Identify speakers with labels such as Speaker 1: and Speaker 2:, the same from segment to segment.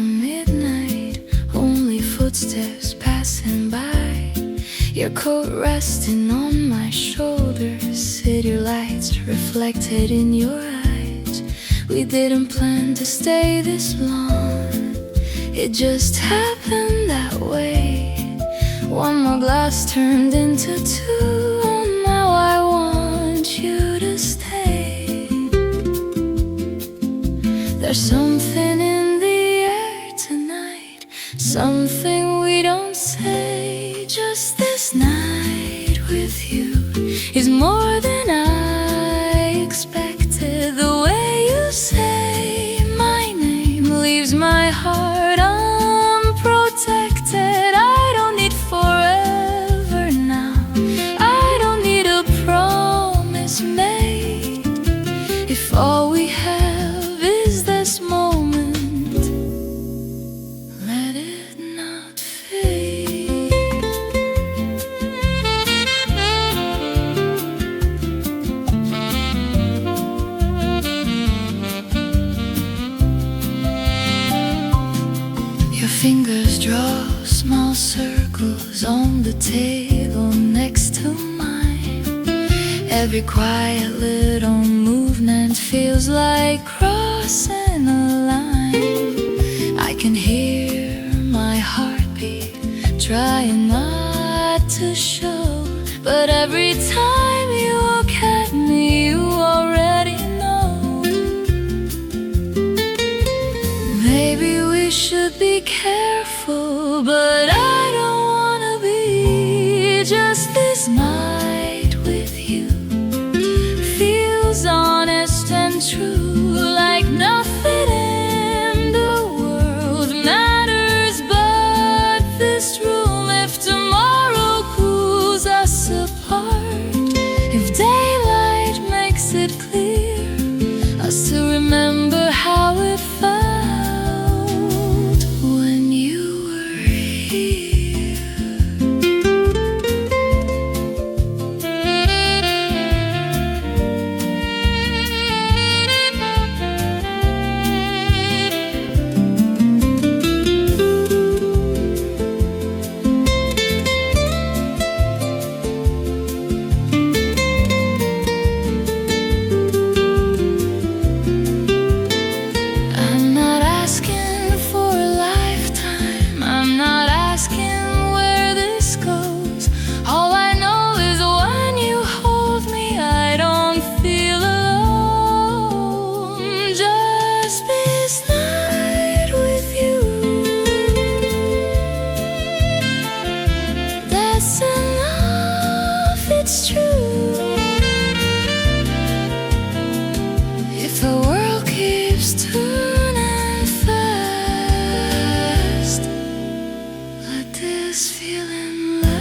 Speaker 1: midnight, only footsteps passing by. Your coat resting on my shoulders, city lights reflected in your eyes. We didn't plan to stay this long, it just happened that way. One more glass turned into two, and now I want you to stay. There's something in the air tonight, something we don't say. Just this night with you is more than I expected. The way you say my name leaves my heart unprotected. I don't need forever now, I don't need a promise made. If all we have is this moment, let it not fade. Your fingers draw small circles on the table next to mine. Every quiet little movement feels like crossing a line. I can hear my heartbeat, trying not to show, but every time you look at me, you already know. Maybe we should be careful, but I don't wanna be. Just this night with you feels honest and true, like nothing in the world matters but this room. If tomorrow pulls us apart, if daylight makes it clear, I still remember how it felt when you were here. I'm not asking for a lifetime, I'm not asking where this goes. All I know is when you hold me, I don't feel alone. Just this night with you, that's enough, it's true. If the world keeps turning fast, let this feeling last.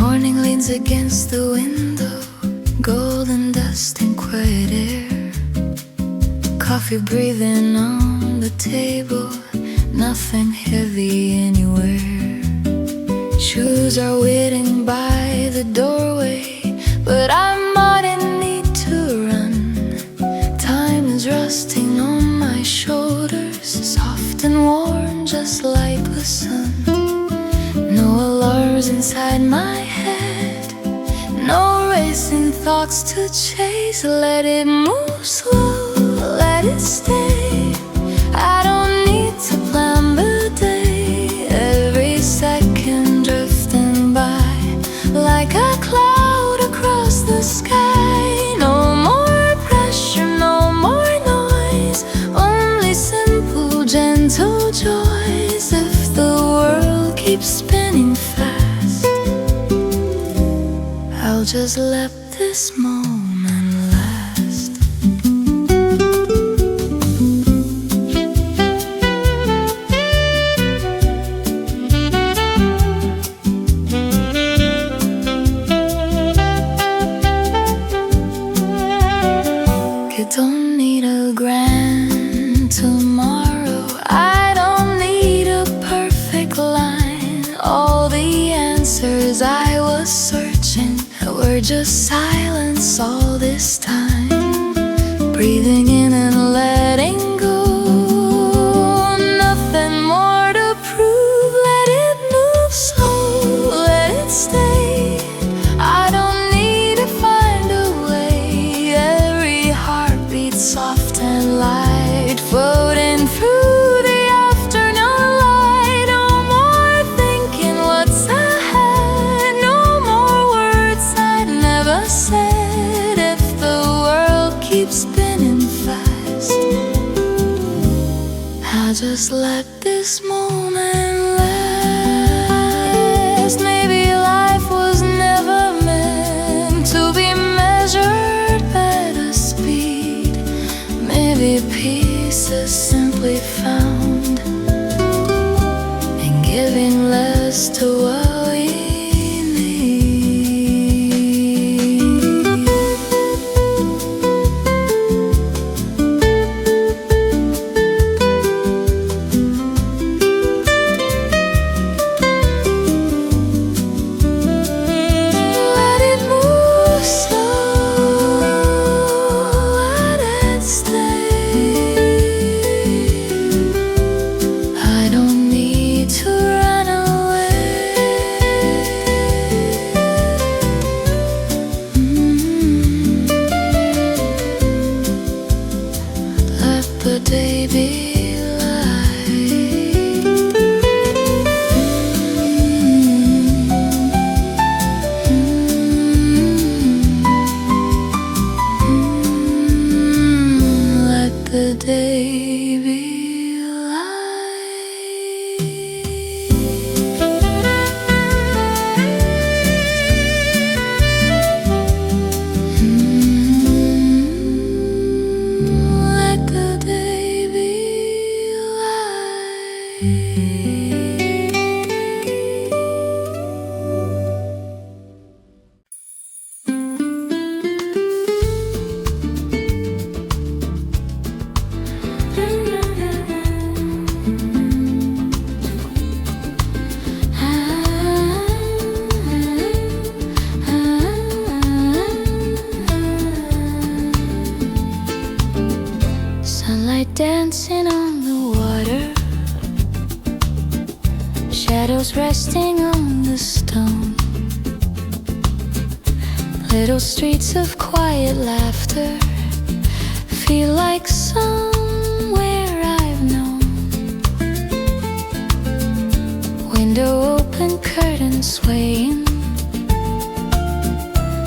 Speaker 1: Morning leans against the window, golden dust and quiet air. Coffee breathing on the table, nothing heavy anywhere. Shoes are waiting by the doorway, but I'm not in need to run. Time is resting on my shoulders, soft and warm just like the sun. No alarms inside my head, no racing thoughts to chase. Let it move slow, let it stay. I don't need to plan the day, every second drifting just let this moment last. You don't need a grand tomorrow. I don't need a perfect line. All the answers I was searching were just silence all this time. Breathing in and letting go. Nothing more to prove. Let it move slow, let it stay. I don't need to find a way. Every heartbeat soft and light, floating through the afternoon light. No more thinking what's ahead. No more words I'd never said. If the world keeps spinning fast, I'll just let this moment last. Maybe life was never meant to be measured by the speed. Maybe peace is simply found in giving less to what we the day be light. Let the day be sunlight dancing on the water, shadows resting on the stone. Little streets of quiet laughter feel like somewhere I've known. Window open, curtains swaying,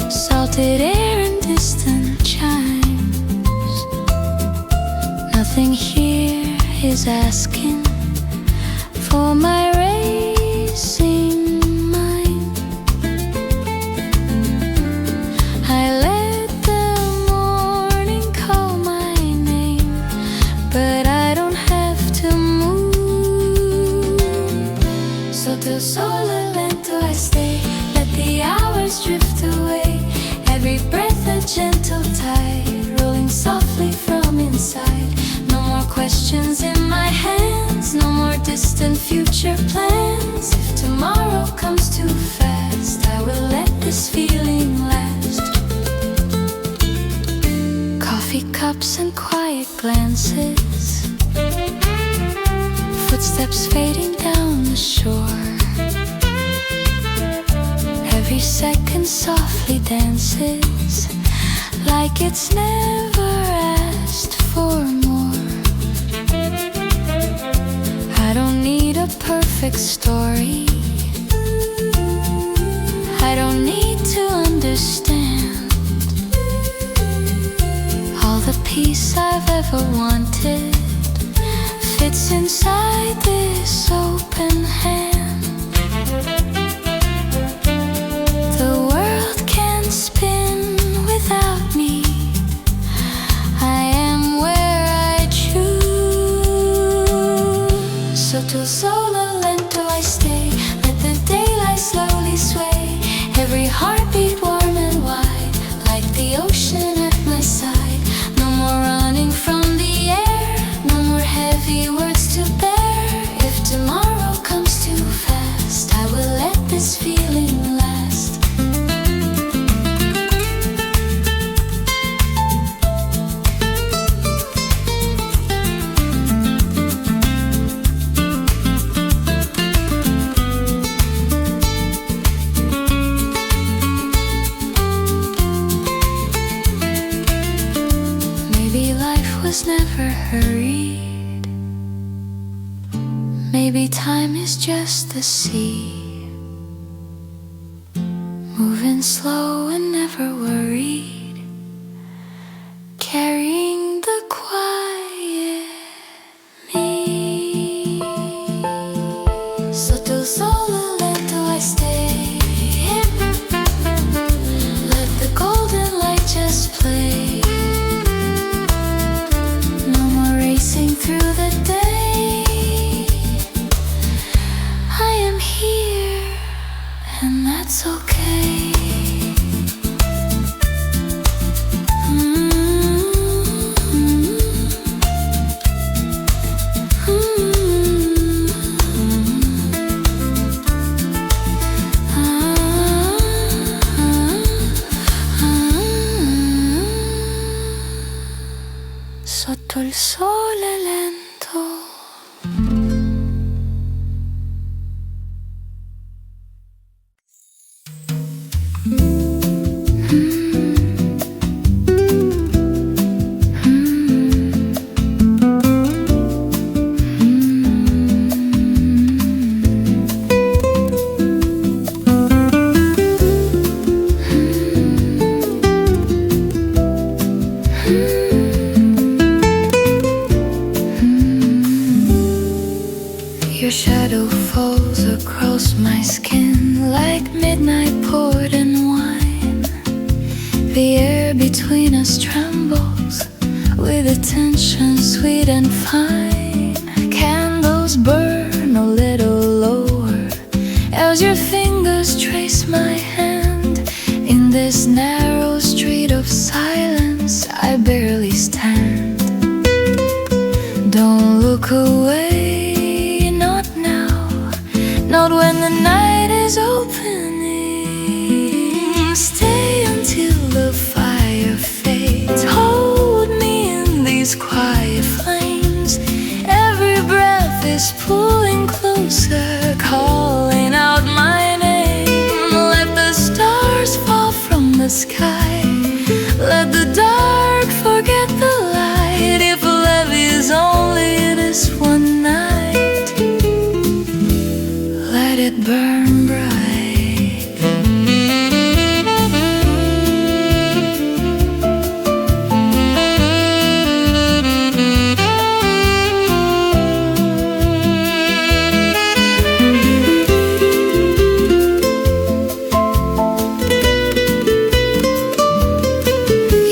Speaker 1: salted air and distant chimes. Nothing here is asking for my racing mind. I let the morning call my name, but I don't have to move. Sotto il sole lento I stay, let the hours drift away. Every breath a gentle tide, rolling softly from inside. No more questions in my hands, no more distant future plans. If tomorrow comes too fast, I will let this feeling last. Coffee cups and quiet glances, footsteps fading down the shore. Every second softly dances, like it's never asked for more. I don't need a perfect story, I don't need to understand. All the peace I've ever wanted fits inside this open hand. The world can heart beat warm and wide, like the ocean at my side. No more running from the air, no more heavy words to bear. If tomorrow comes too fast, I will let this feeling last. Maybe life was never hurried. Maybe time is just the sea, moving slow and never worried, carrying the quiet me. Sotto il sole lento I stay, let the golden light just play. No more racing through the day, I am here, and that's okay. Sotto il sole lento. Your shadow falls across my skin like midnight poured in wine. The air between us trembles with a tension sweet and fine. Candles burn a little lower as your fingers trace my hand. In this narrow street of silence, I barely stand. Don't look away, not now, not when the night is opening. Stay until the fire fades. Hold me in these quiet flames. Every breath is pulling closer, calling out my name. Let the stars fall from the sky. Let the dark forget the light. If love is only this one night, let it burn bright.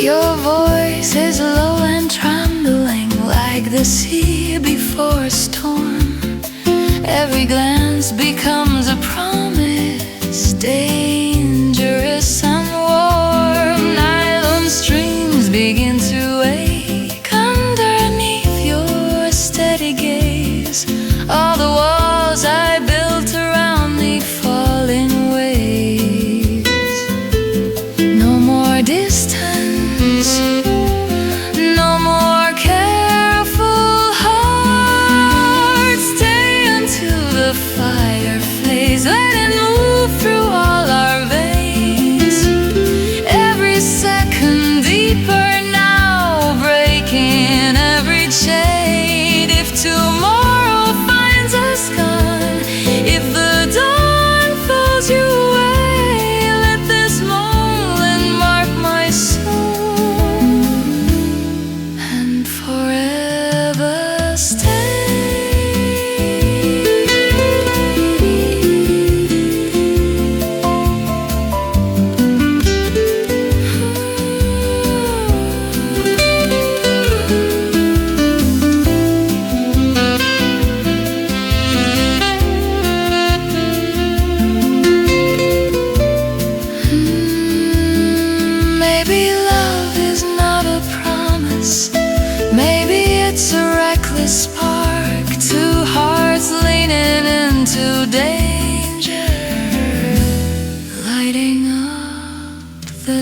Speaker 1: Your voice is low and trembling like the sea before a storm. Every glance becomes a promise, dangerous and warm. Nylon strings begin to ache underneath your steady gaze. All the walls I built around me fall in waves. No more distance, no more careful heart. Stay until the fire flames.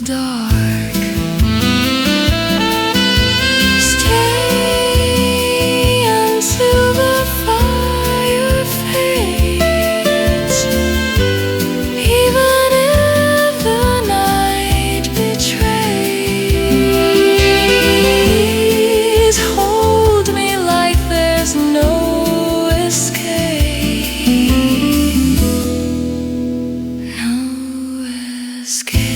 Speaker 1: dark. Stay until the fire fades, even if the night betrays. Hold me like there's no escape, no escape.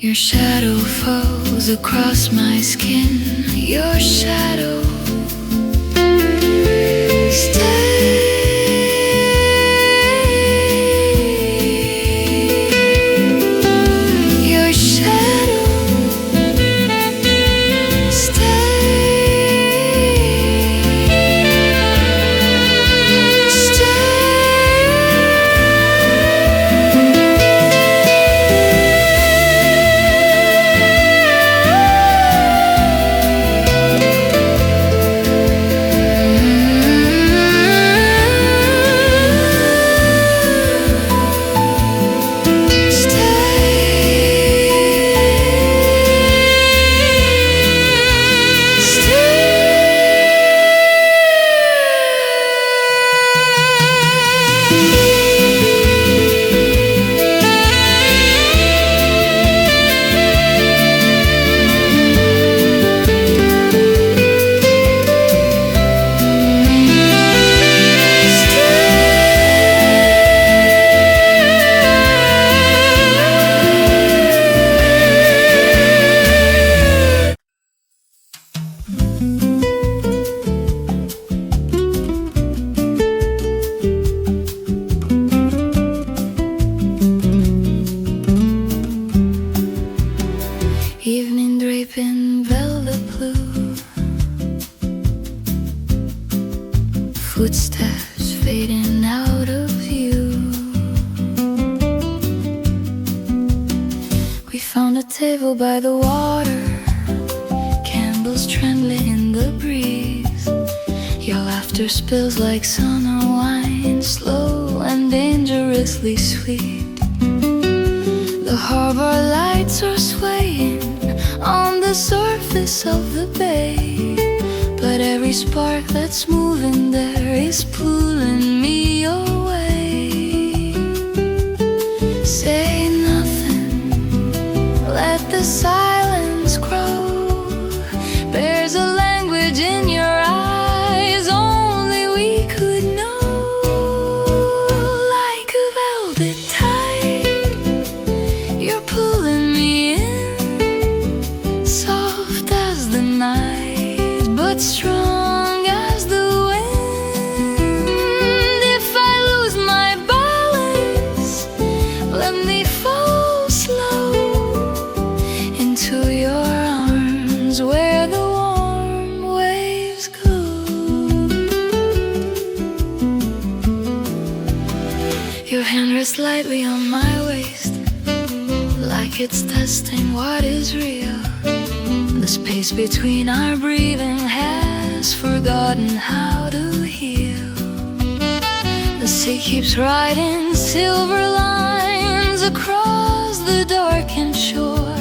Speaker 1: Your shadow falls across my skin. Your shadow stay. Your shadow Evening draping velvet blue, footsteps fading out of view. We found a table by the water, candles trembling in the breeze. laughter spills like summer wine, slow and dangerously sweet. The harbor lights are swaying on the surface of the bay, but every spark that's moving there is pulling me away. Say nothing, let the silence grow. There's a language in your eyes only we could know. Like a velvet tide, you're pulling me in, soft as the night, but strong as the wind. If I lose my balance, let me fall slow into your arms where the warm waves go. Your hand rests lightly on my waist, like it's testing what is real. The space between our breathing has forgotten how to heal. The sea keeps writing silver lines across the darkened shore,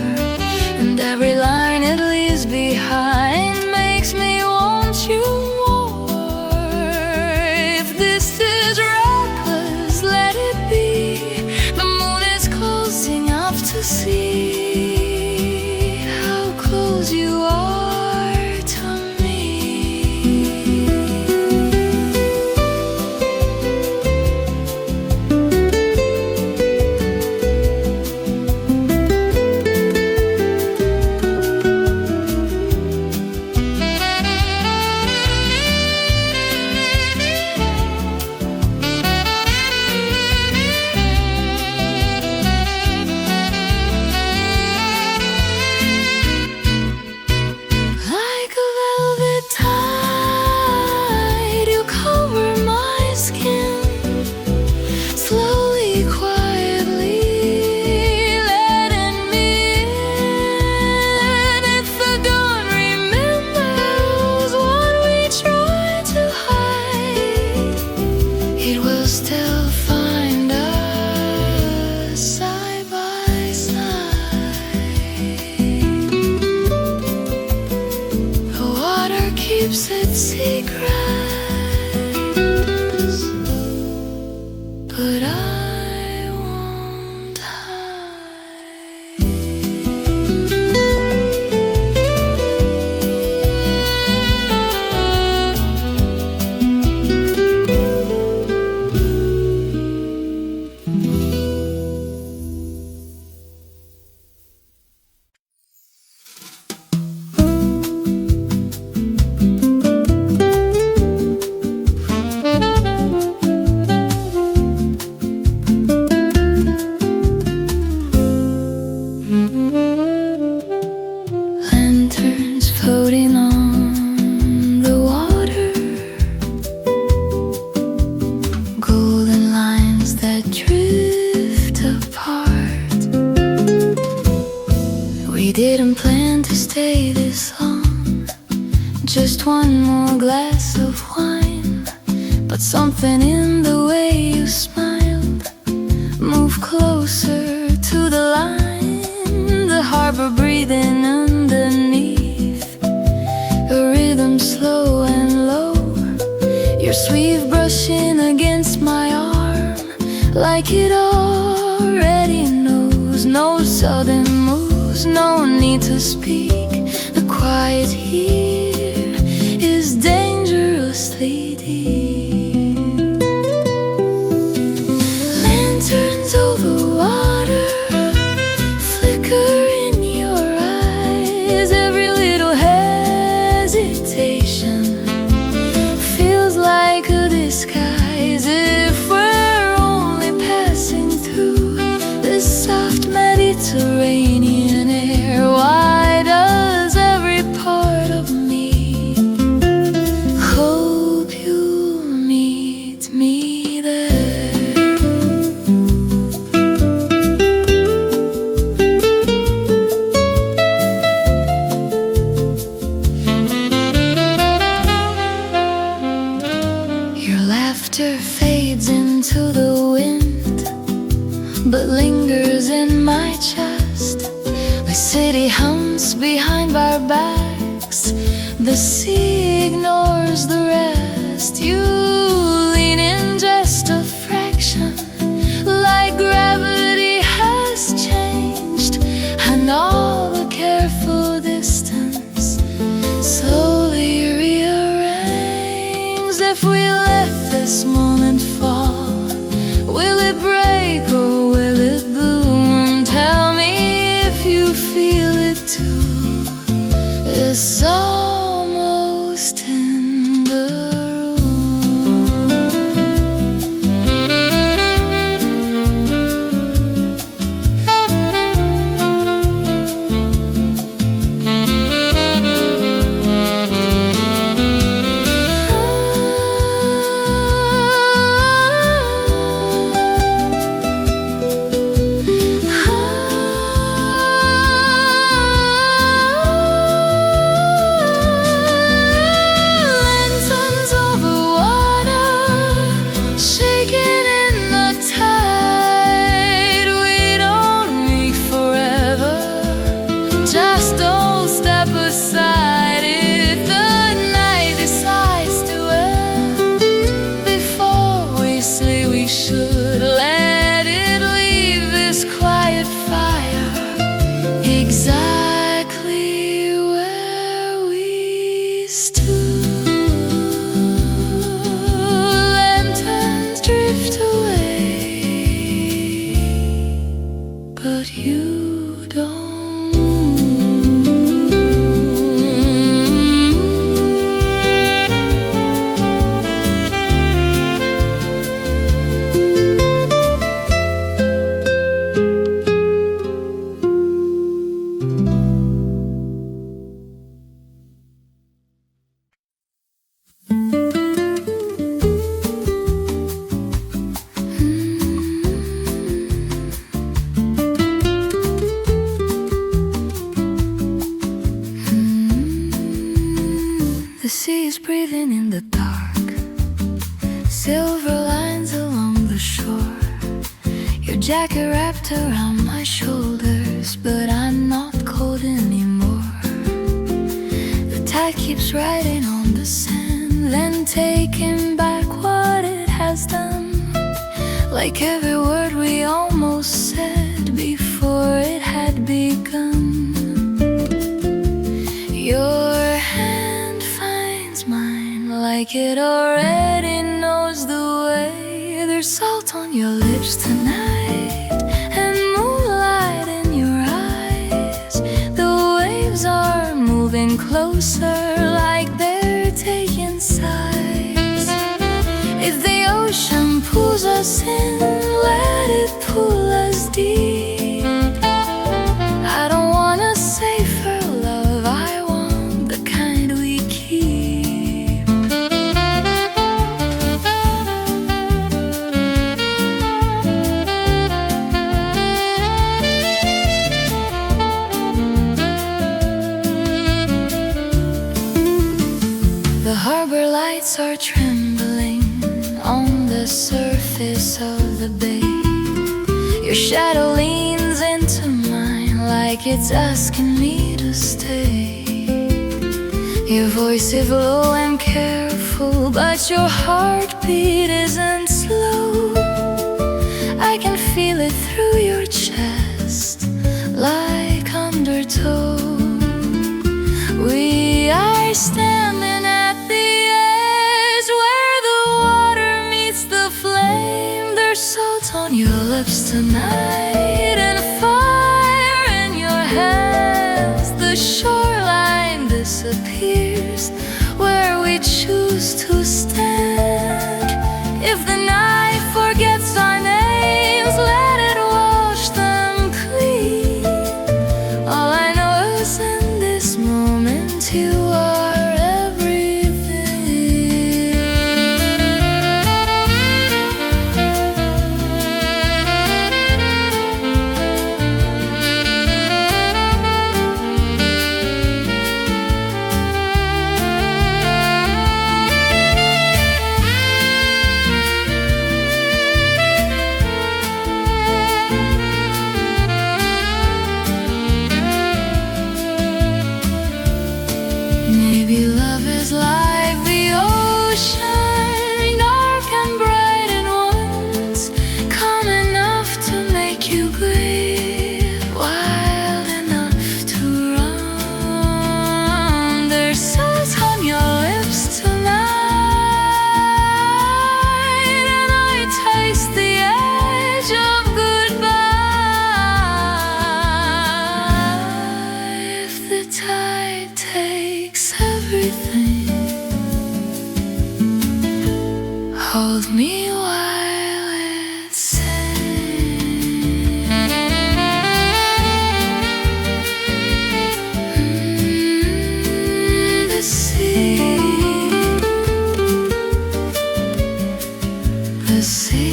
Speaker 1: and every line it leaves behind makes me want you more. If this is reckless, let it be. The moon is closing up to see how close you are to me. Like a velvet tide, you cover my skin, slowly, quietly letting me in. If the dawn remembers what we tried to hide, it will still find us side by side. The water keeps its secrets, but I won't hide. Lanterns floating on the water, golden lines that drift apart. We didn't plan to stay this long, just one more glass of wine, but something in the way you smiled moved closer to the line. The harbor breathing underneath, a rhythm slow and low, your sleeve brushing against my arm like it already knows. No sudden moves, no need to speak. The quiet here is dangerously deep. Lanterns over water flicker in your eyes. Every little hesitation feels like a disguise. If we're only passing through this soft Mediterranean air, why does every part of The sea ignores the rest. You lean in just a fraction, like gravity has changed, and all the careful distance slowly rearranges. If we let this moment fall, will it break or will it bloom? Tell me if you feel it too. It's almost in the sea is breathing in the dark, silver lines along the shore. Your jacket wrapped around my shoulders, but I'm not cold anymore. The tide keeps riding on the sand, then taking back what it has done. Like every word we almost said before it had begun. Your like it already knows the way. There's salt on your lips tonight, and moonlight in your eyes. The waves are moving closer, like they're taking sides. If the ocean pulls us in, let it pull us deep. I don't want a safer love, I want the kind we keep. The harbor lights are trembling on the surface of the bay. Your shadow leans into mine like it's asking me to stay. Your voice is low and careful, but your heartbeat isn't slow. I can feel it through your chest, like undertow. We are standing at the edge where the water meets the flame. There's salt on your lips tonight and fire in your hands. The shoreline disappears where we choose to stand. If the night forgets our names, let it wash them clean. All I know is in this moment you are everything. Maybe love is like the ocean, dark and bright at once, calm enough to make you grieve, wild enough to run. There's sauce on your lips tonight, and I taste the edge of goodbye. If the tide takes everything, hold me while it sings. The sea, the sea.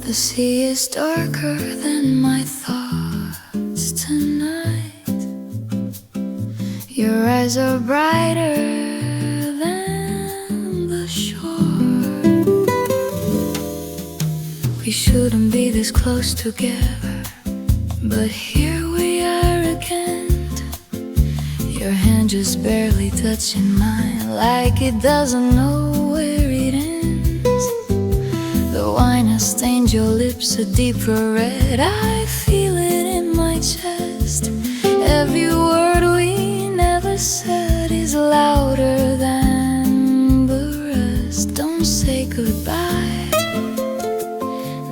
Speaker 1: The sea is darker than my thoughts tonight. Your eyes are brighter than the shore. We shouldn't be this close together, but here we are again. Your hand just barely touching mine, like it doesn't know where it ends. The wine has stained your lips a deeper red. I feel it in my chest. Every word we never said is louder than the rest. Don't say goodbye,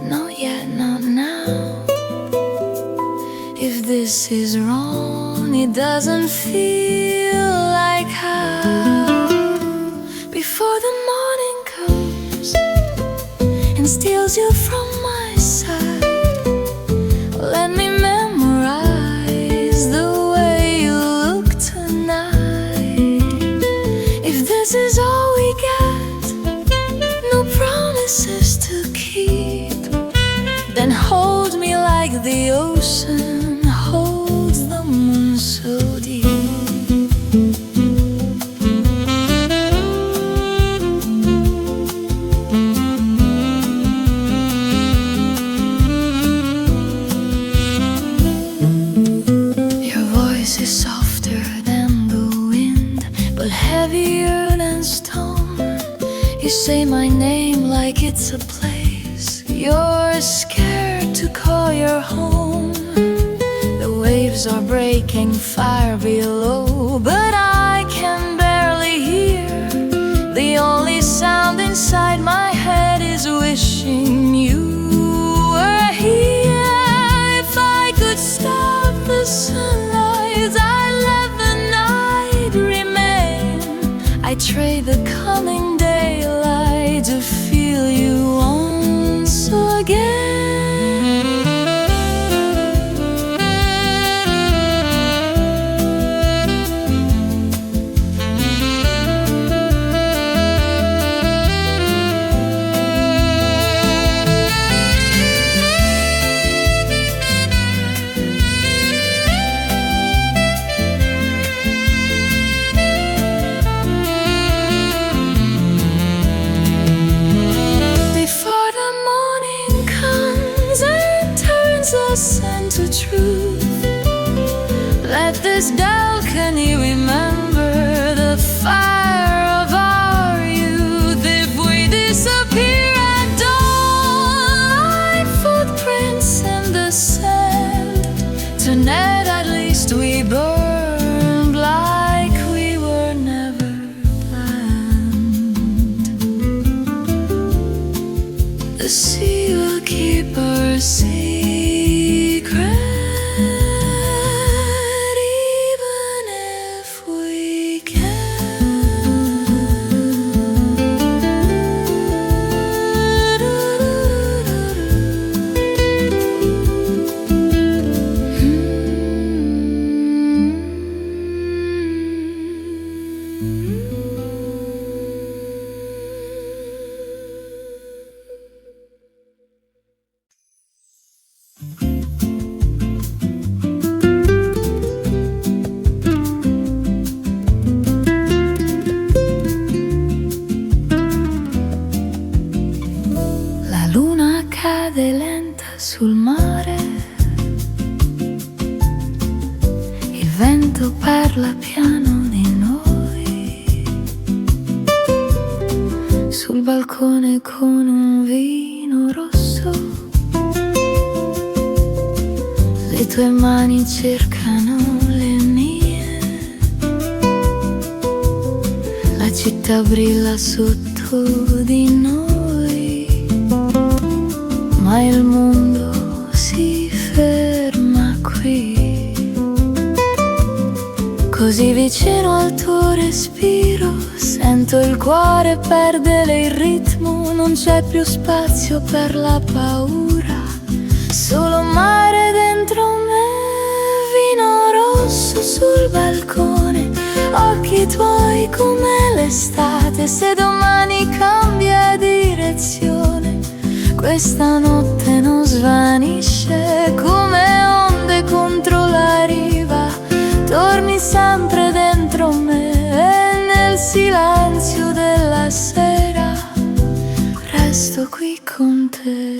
Speaker 1: not yet, not now. If this is wrong, it doesn't feel like how. Before the morning comes and steals you from my side, let me memorize the way you look tonight. If this is all we get, no promises to keep, then hold me like the ocean holds the moon so deep. Is softer than the wind, but heavier than stone. You say my name like it's a place you're scared to call your home. The waves are breaking fire below, but I can barely hear. The only sound inside my head is wishing you were here. If I could stop the sunlight, I let the night remain. I trade the coming daylight to feel you once again. Us into truth. Let this balcony remember the fire of our youth. If we disappear at dawn, like footprints in the sand, tonight at least we burned like we were never planned. The sea will keep our secret. lenta sul mare, il vento parla piano di noi, sul balcone con un vino rosso, le tue mani cercano le mie, la città brilla sotto di noi, ma il mondo si ferma qui, così vicino al tuo respiro, sento il cuore perdere il ritmo, non c'è più spazio per la paura, solo mare dentro me, vino rosso sul balcone, occhi tuoi come l'estate, se domani cambia direzione, questa notte non svanisce come onde contro la riva, torni sempre dentro me e nel silenzio della sera resto qui con te.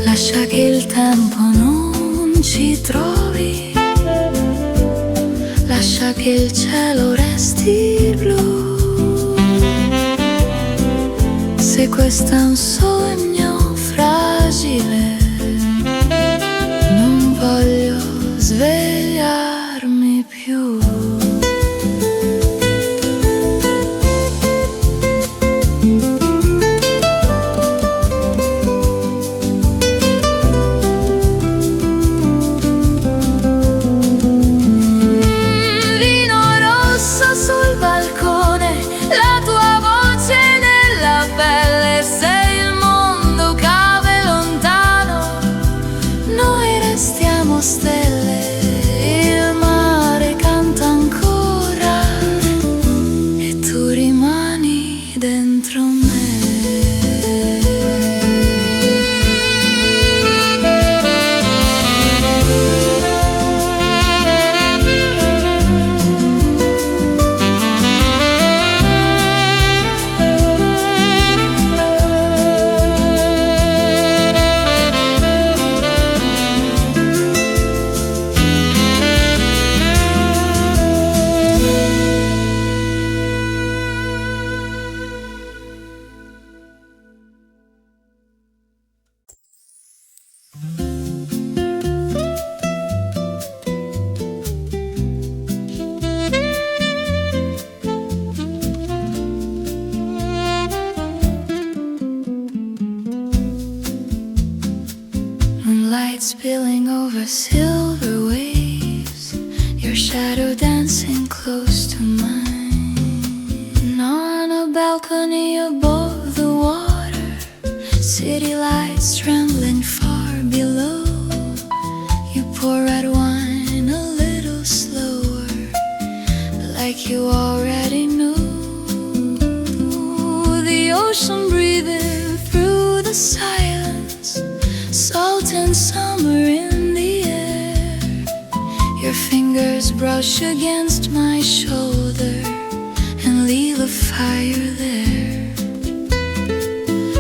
Speaker 1: Lascia che il tempo non ci trovi, lascia che il cielo resti blu, se questo è un sogno fragile, non voglio svegliarmi più. Spilling over silver waves, your shadow dancing close to mine. On a balcony above the water, city lights trembling far below. You pour red wine a little slower, like you already knew. The ocean breathing through the silence, salt and summer in the air. Your fingers brush against my shoulder and leave a fire there.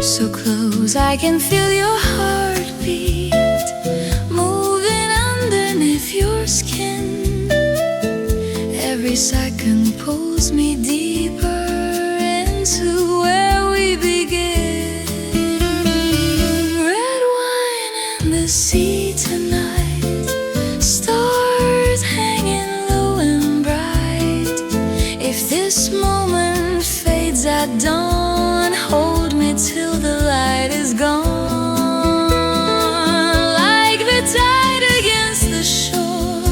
Speaker 1: So close I can feel your heartbeat moving underneath your skin. Every second pulls me deeper into where we begin. Red wine in the sea tonight, stars hanging low and bright. If this moment fades at dawn, hold me till the light is gone. Like the tide against the shore,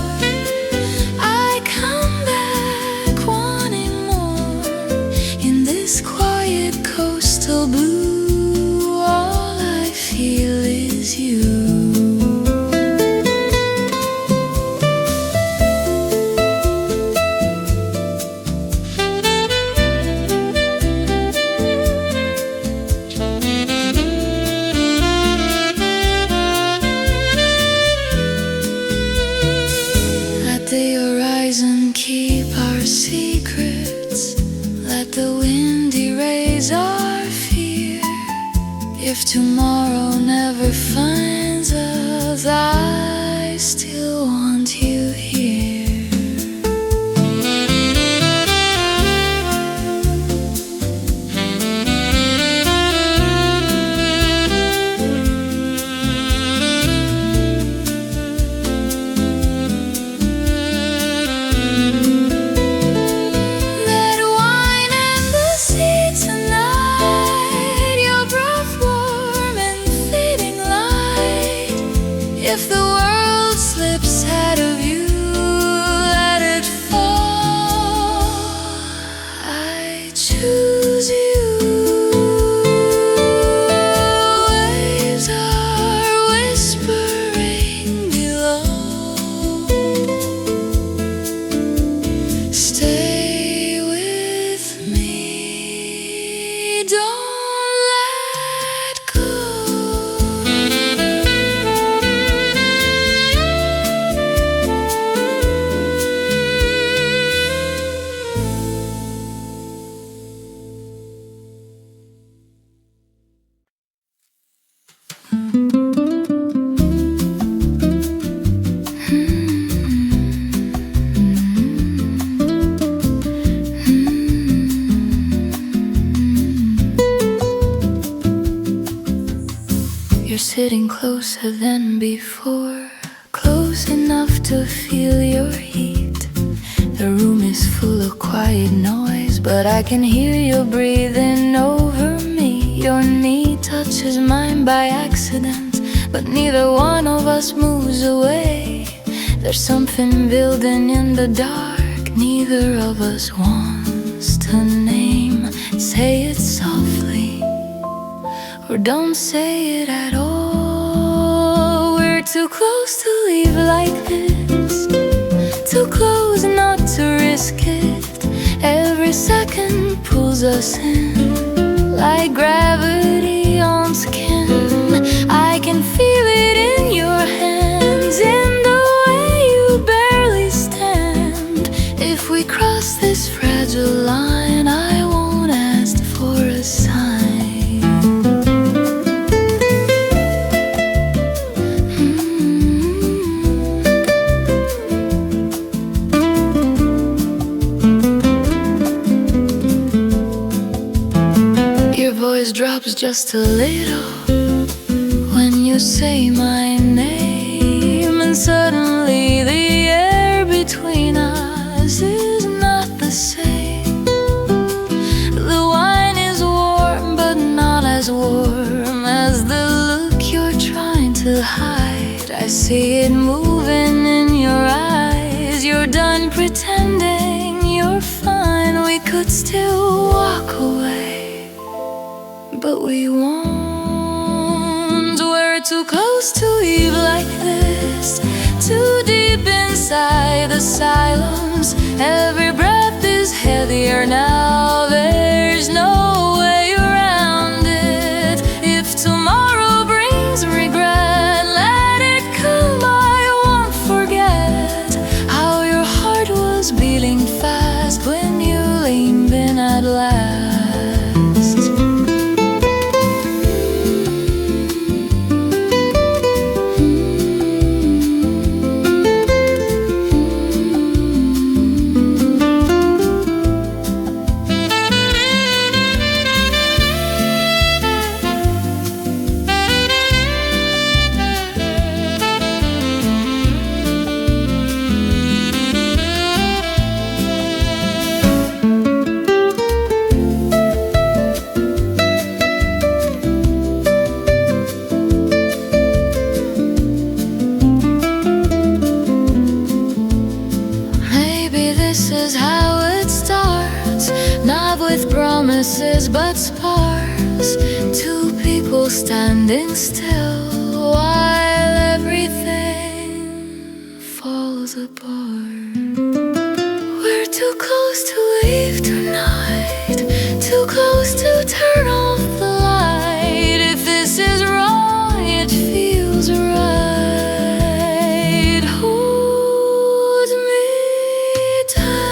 Speaker 1: I come back wanting more. If tomorrow never finds us, I still want you here. If the world slips out of you, let it fall. I choose you. Waves are whispering below. Stay with me. Don't let go. You're sitting closer than before, close enough to feel your heat. The room is full of quiet noise, but I can hear you breathing over me. Your knee touches mine by accident, but neither one of us moves away. There's something building in the dark, neither of us wants to name. Say it softly, or don't say it at all. We're too close to leave like this, too close not to risk it. Every second pulls us in, like gravity on skin. I can feel it in your hands, in the way you barely stand. If we cross this fragile line, I won't ask for a sign. Drops just a little when you say my name, and suddenly the air between us is not the same. The wine is warm, but not as warm as the look you're trying to hide. I see it moving in your eyes. You're done pretending you're fine. We could still walk away, but we won't. We're too close to leave like this, too deep inside the silence. Every breath is heavier now. There's no way around it. If tomorrow brings regret, let it come. I won't forget how your heart was beating fast when you leaned in at last. But sparks, two people standing still while everything falls apart. We're too close to leave tonight, too close to turn off the light. If this is wrong, it feels right. Hold me tight.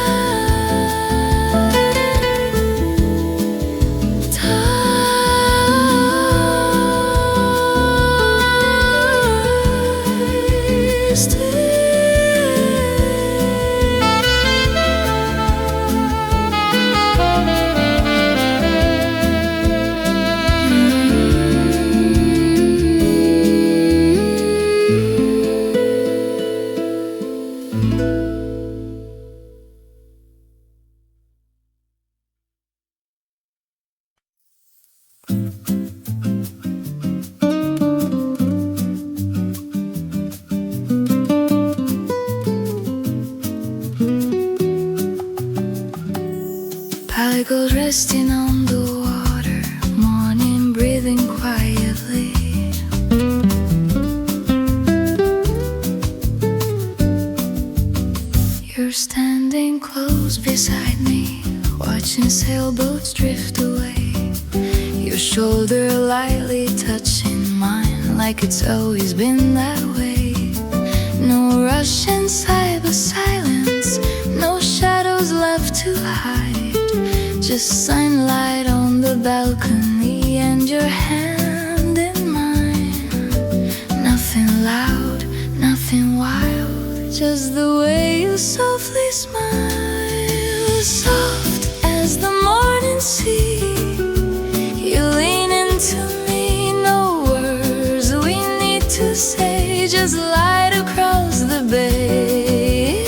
Speaker 1: Gold resting on the water, morning breathing quietly. You're standing close beside me, watching sailboats drift away. Your shoulder lightly touching mine, like it's always been that way. No rush inside but silence, no shadows left to hide. Just sunlight on the balcony and your hand in mine. Nothing loud, nothing wild, just the way you softly smile. Soft as the morning sea, you lean into me. No words we need to say, just light across the bay.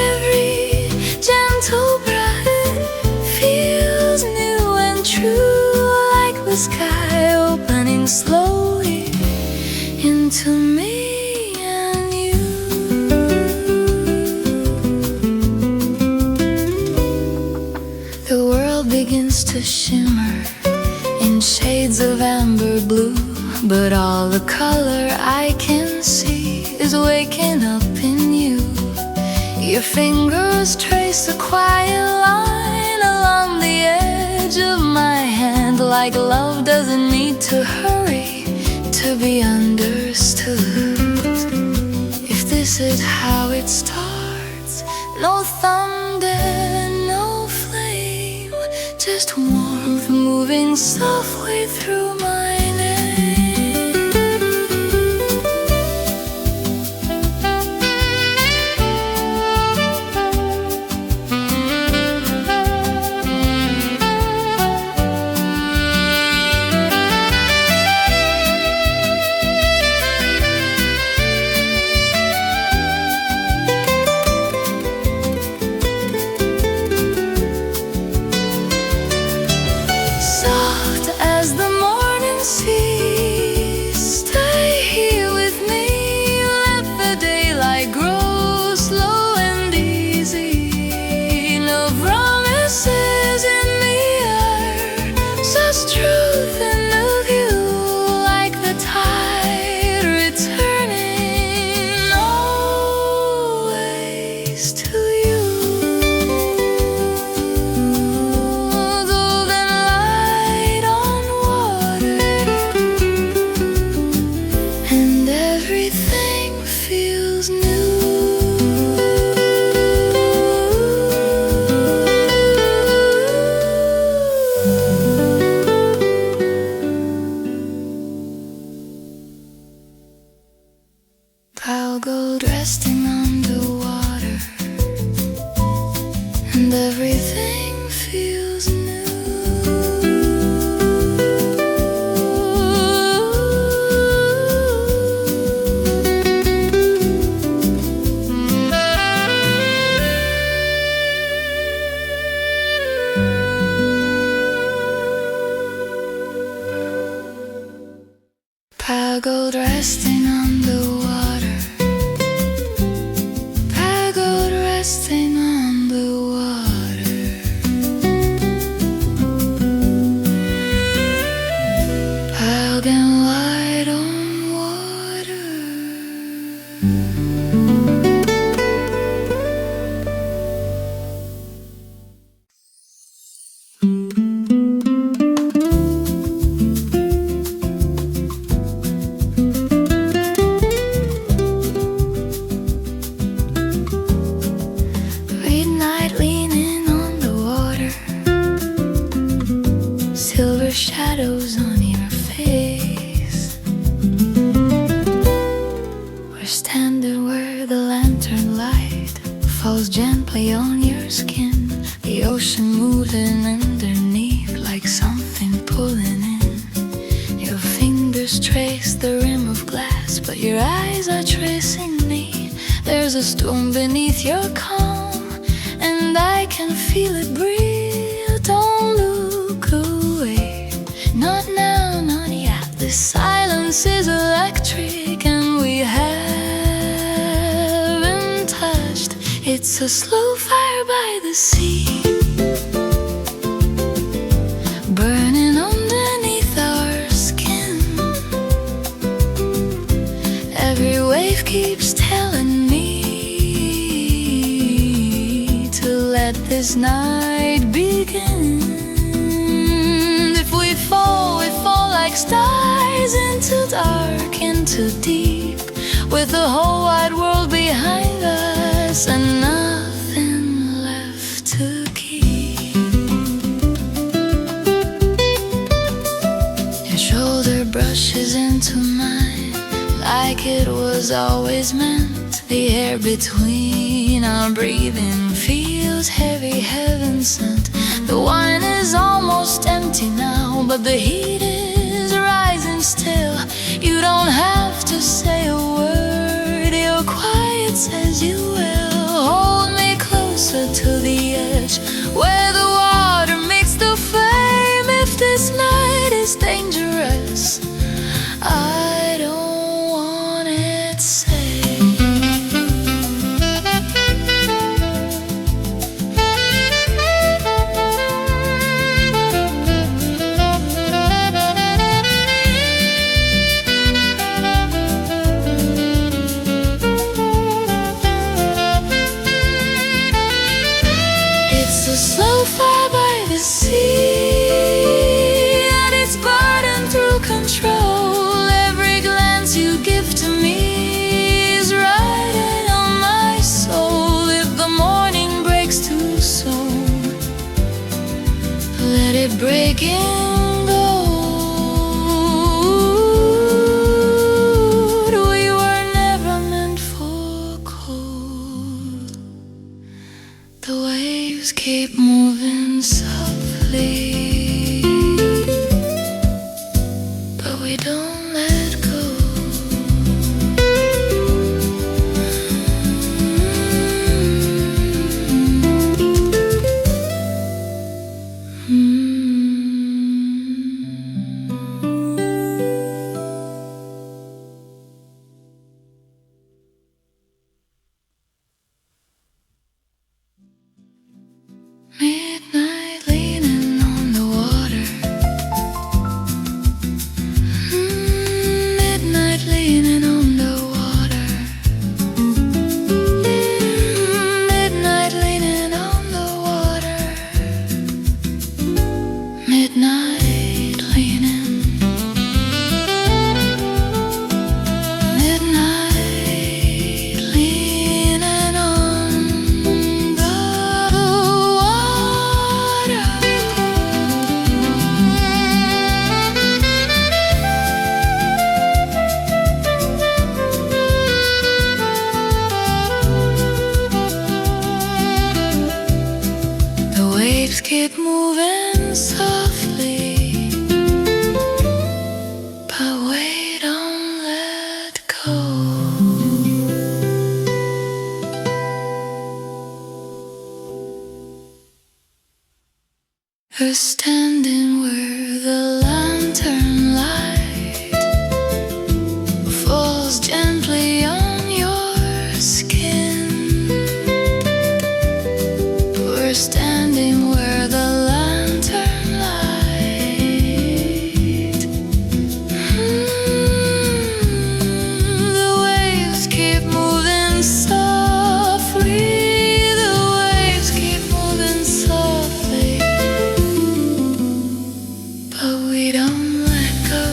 Speaker 1: Every gentle breath feels new and true, like the sky opening slowly into me and you. The world begins to shimmer in shades of amber blue, but all the color I can see is waking up in you. Your fingers trace a quiet line along the edge of my hand, like love doesn't need to hurry to be understood. If this is how it starts, no thunder, no flame, just warmth moving softly through my name. Stay here with me, let the daylight grow slow and easy. No promises in the air, just truth in the view, like the tide returning always to you. Golden light on water, and everything feels new. Pale gold resting on the water, and everything feels new. Pale gold resting on the water, pale gold resting on the water. Pale and light on water. Midnight leaning on the water, silver shadows on your face. We're standing where the lantern light falls gently on your skin. The ocean moving underneath, like something pulling in. Your fingers trace the rim of glass, but your eyes are tracing me. There's a storm beneath your calm, and I can feel it breathe. Don't look away, not now, not yet. This silence is electric, and we haven't touched. It's a slow fire by the sea, burning underneath our skin. Every wave keeps telling me to let this night begin. If we fall like stars into dark, into deep, with the whole wide world behind us and nothing left to keep. Your shoulder brushes into mine like it was always meant. The air between our breathing feels heavy, heaven sent. The wine is almost empty now, but the heat is rising still. You don't have to say a word, your quiet says you will. Hold me closer to the edge, where the water makes the flame. If this night is dangerous, I don't want it safe. It's a slow fire by the sea, and it's burdened through control. Every glance you give to me is riding on my soul. If the morning breaks too soon, let it break in gold. We were never meant for cold. The waves keep moving softly, but we don't let go. Midnight leaning on the water. Midnight leaning on the water. Midnight leaning on the water. Midnight leaning. Midnight leaning on the The waves keep moving softly, but we don't let go. We're standing where the lantern light falls gently on your skin. We're standing where the lantern light. The waves keep moving softly. The waves keep moving softly, but we don't let go.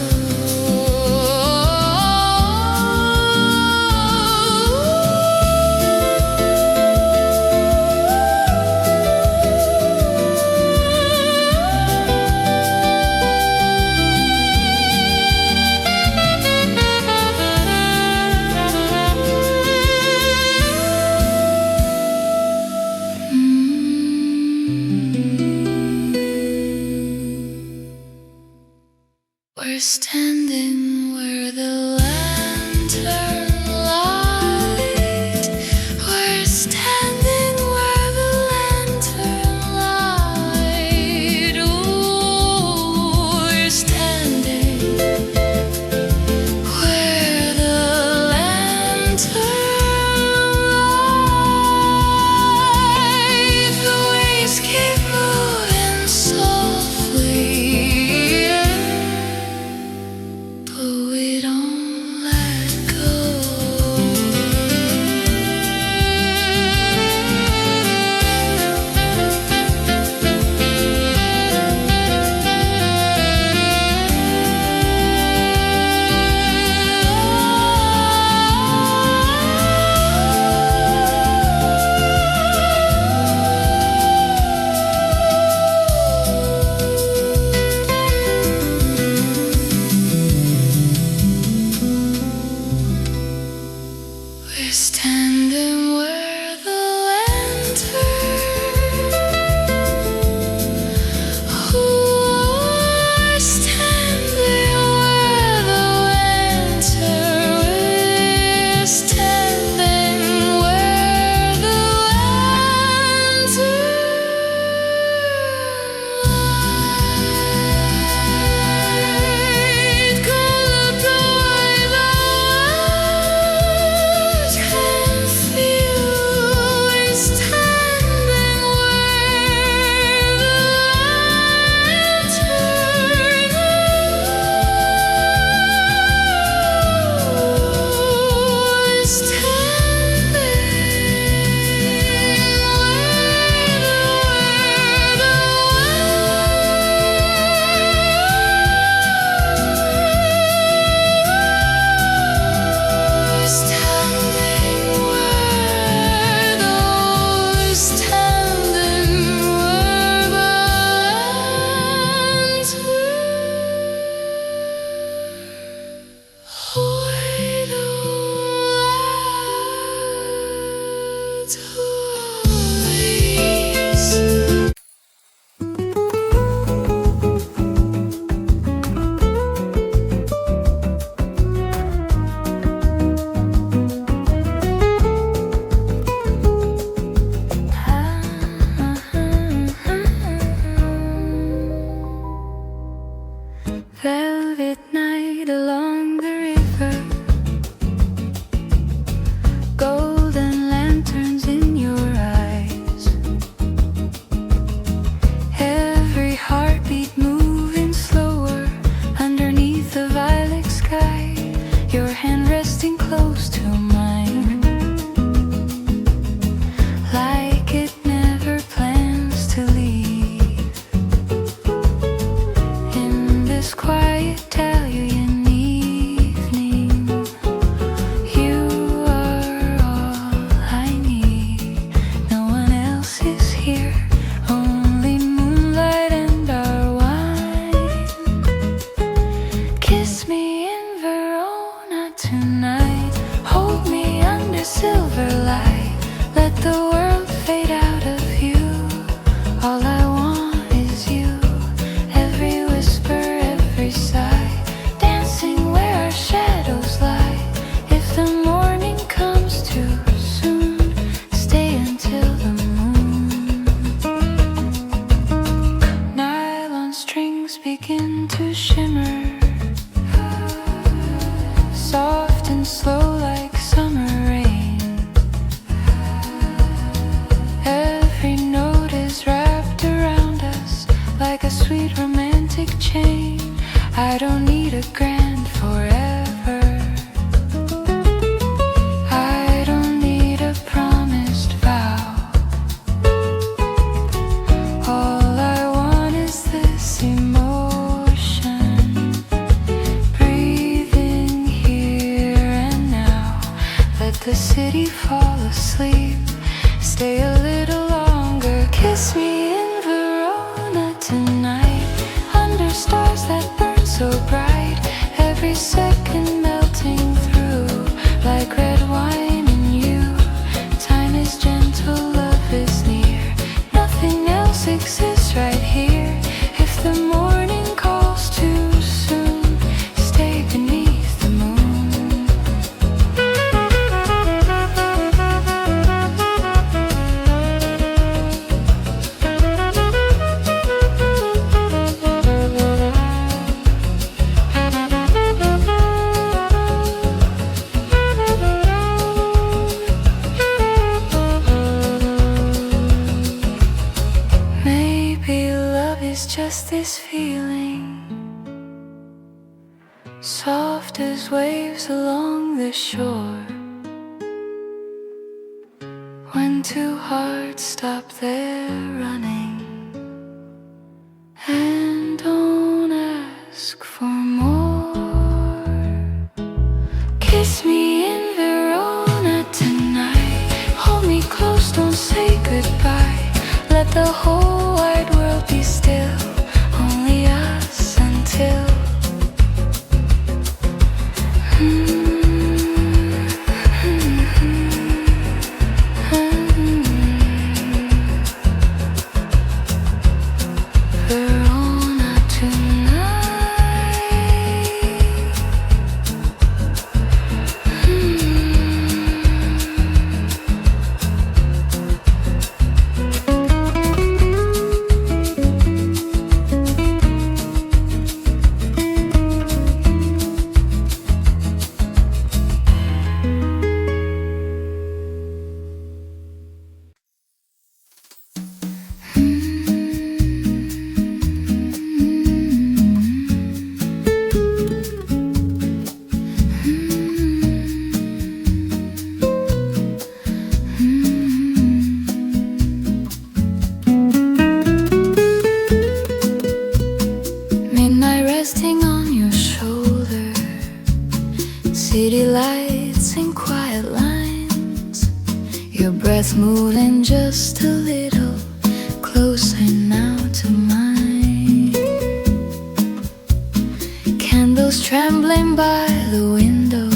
Speaker 1: We're standing where the lantern light Velvet night along the river, golden lanterns in your eyes, every heartbeat moving slower underneath the violet sky, your hand resting close to mine, like it never plans to leave. This quiet Italian evening, you are all I need. No one else is here, only moonlight and our wine. Kiss me in Verona tonight, hold me under silver light. Let the world fade out of view. All I want is you, every whisper, every sigh, dancing where our shadows lie. If the morning comes too soon, stay until the moon. Nylon strings begin to shimmer, soft and slow like summer rain. Every note is wrapped around us like a sweet romantic chain. I don't need a grand forever, I don't need a promised vow. All I want is this emotion, breathing here and now. Let the city fall asleep, stay a little longer. Kiss me in Verona tonight, under stars that burn so bright, every second melting through like red wine in you. Time is gentle, love is near, nothing else exists right here. If the morning calls too soon, stay beneath the moon. Maybe love is just this feeling, soft as waves along the shore, when two hearts stop their running and don't ask for more. Kiss me in Verona tonight, hold me close, don't say goodbye. Let the whole wide world be still, only us until Verona city lights and quiet lines, your breath moving just a little closer now to mine. Candles trembling by the window,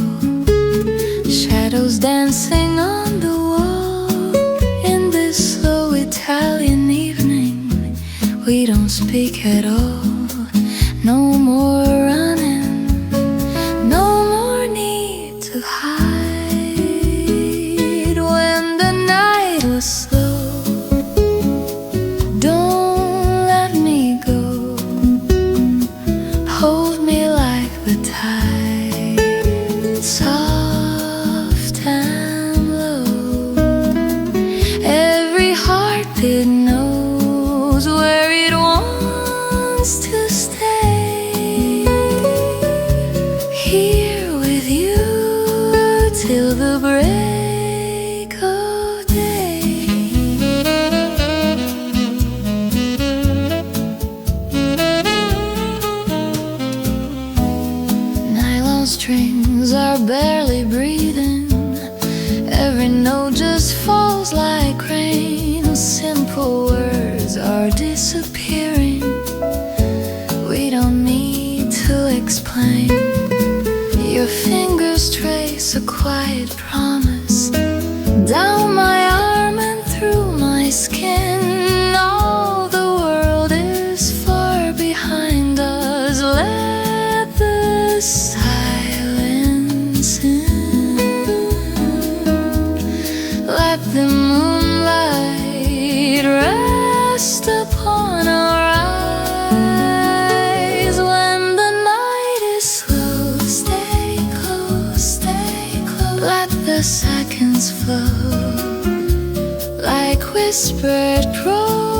Speaker 1: shadows dancing on the wall. speak at all. No more running, no more need to hide. When the night was slow, don't let me go. Hold me like the tide, soft and low. Every heartbeat knows where it wants to stay. Here with you till the break of day. Nylon strings are barely breathing. Every note just falls like rain. Simple words are disappearing. We don't need to explain. Your fingers trace a quiet promise down my arm and through my skin. All the world is far behind us. Let the silence in. Let the moonlight rest upon our eyes. When the night is slow, stay close, stay close. Let the seconds flow like whispered prose.